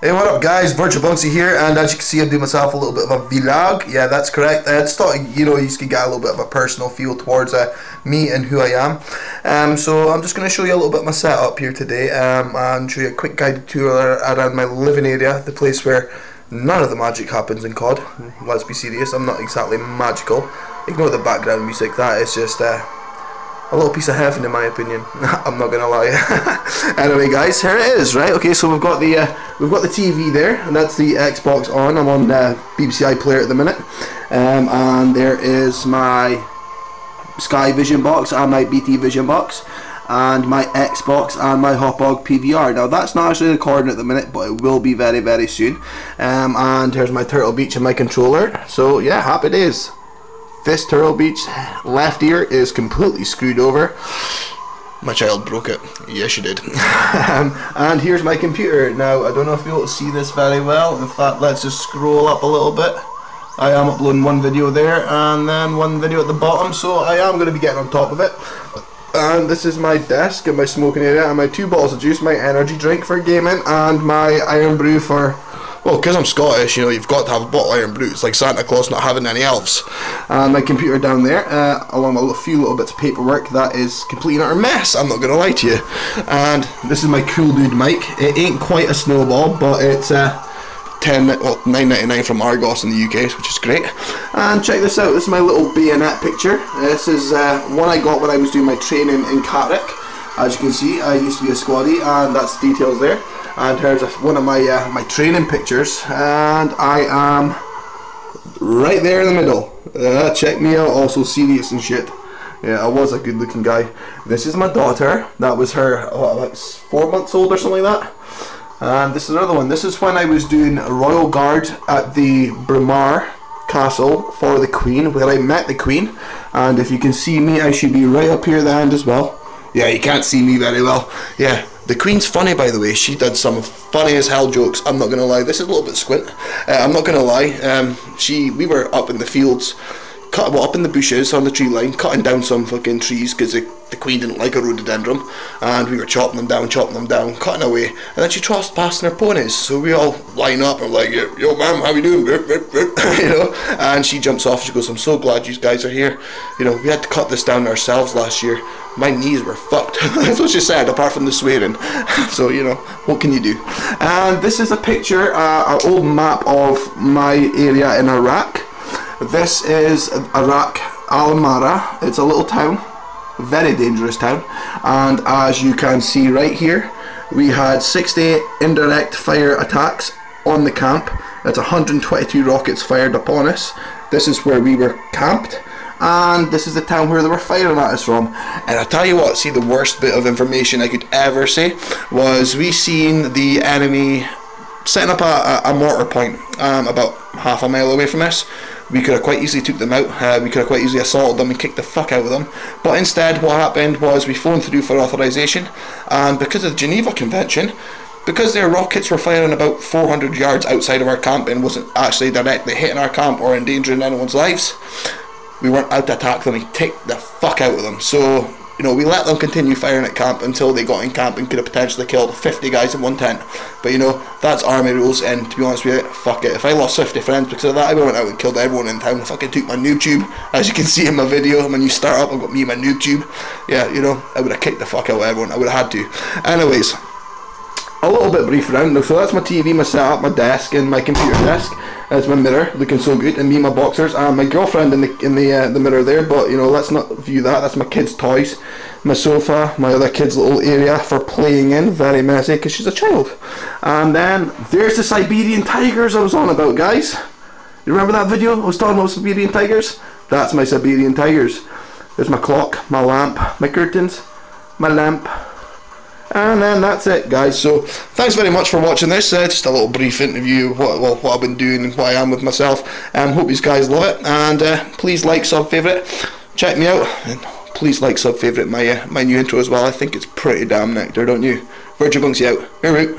Hey, what up guys, Virtual Bunksy here, and as you can see I do myself a little bit of a vlog. Yeah, that's correct. I just thought, you could get a little bit of a personal feel towards me and who I am. So I'm just going to show you a little bit of my setup here today, and show you a quick guided tour around my living area, the place where none of the magic happens in COD. Let's be serious, I'm not exactly magical. Ignore the background music, that is just a little piece of heaven in my opinion. I'm not gonna lie. Anyway guys, here it is, right? Okay, so we've got the TV there, and that's the Xbox on. I'm on BBC iPlayer at the minute, and there is my Sky Vision box and my BT Vision box, and my Xbox and my Hotbog PVR. Now that's not actually recording at the minute, but it will be very, very soon. And here's my Turtle Beach and my controller. So yeah, happy days. This Turtle Beach left ear is completely screwed over. My child broke it. Yes, she did. And here's my computer. Now, I don't know if you'll see this very well. In fact, let's just scroll up a little bit. I am uploading one video there and then one video at the bottom, so I am going to be getting on top of it. And this is my desk and my smoking area and my 2 bottles of juice, my energy drink for gaming, and my iron brew for... Well, because I'm Scottish, you've got to have a bottle of iron brew. It's like Santa Claus not having any elves. And my computer down there, along with a few little bits of paperwork that is completely utter mess, I'm not going to lie to you. And this is my cool dude mic. It ain't quite a snowball, but it's $9.99 from Argos in the UK, which is great. And check this out, this is my little bayonet picture. This is one I got when I was doing my training in Carrick. As you can see, I used to be a squaddie, and that's the details there. And here's one of my my training pictures, and I am right there in the middle. Check me out, also serious and shit. Yeah, I was a good looking guy. This is my daughter. That was her, like 4 months old or something like that. And this is another one. This is when I was doing a Royal Guard at the Braemar Castle for the Queen, where I met the Queen. And if you can see me, I should be right up here at the end as well. Yeah, you can't see me very well. Yeah, the Queen's funny, by the way. She did some funny as hell jokes. I'm not gonna lie. This is a little bit squint. I'm not gonna lie. We were up in the fields, up in the bushes on the tree line, cutting down some fucking trees because the Queen didn't like a rhododendron, and we were chopping them down, cutting away, and then she tossed past in her ponies. So we all line up and we're like, yo ma'am, how you doing? And she jumps off. She goes, I'm so glad you guys are here. We had to cut this down ourselves last year. My knees were fucked. That's what she said, apart from the swearing. So what can you do? And this is a picture, an old map of my area in Iraq. This is Iraq, Al-Mara. It's a little town, very dangerous town, and as you can see right here, we had 60 indirect fire attacks on the camp. That's 122 rockets fired upon us. This is where we were camped, and this is the town where they were firing at us from. And I tell you what, see, the worst bit of information I could ever say was we seen the enemy setting up a mortar point about half a mile away from us. We could have quite easily took them out. We could have quite easily assaulted them and kicked the fuck out of them. But instead what happened was we phoned through for authorization, and because of the Geneva Convention, because their rockets were firing about 400 yards outside of our camp and wasn't actually directly hitting our camp or endangering anyone's lives, we weren't out to attack them and take the fuck out of them. So we let them continue firing at camp until they got in camp and could have potentially killed 50 guys in one tent. But that's army rules, and to be honest with you, fuck it. If I lost 50 friends because of that, I went out and killed everyone in town. If I could took my noob tube, as you can see in my video, when you start up, I've got me and my noob tube. Yeah, I would have kicked the fuck out of everyone. I would have had to. Anyways, a little bit brief around. So that's my TV, my setup, my desk, and my computer desk. That's my mirror, looking so good, and me and my boxers, and my girlfriend in the mirror there. But let's not view that. That's my kids' toys, my sofa, my other kids' little area for playing in. Very messy because she's a child. And then there's the Siberian tigers I was on about, guys. You remember that video I was talking about Siberian tigers? That's my Siberian tigers. There's my clock, my lamp, my curtains, my lamp. And then that's it, guys. So thanks very much for watching this. Just a little brief interview of what I've been doing and what I am with myself. Hope you guys love it, and please like, sub, favourite, check me out, and please like, sub, favourite my new intro as well. I think it's pretty damn nectar, don't you? Virtual Bunksy out. Here.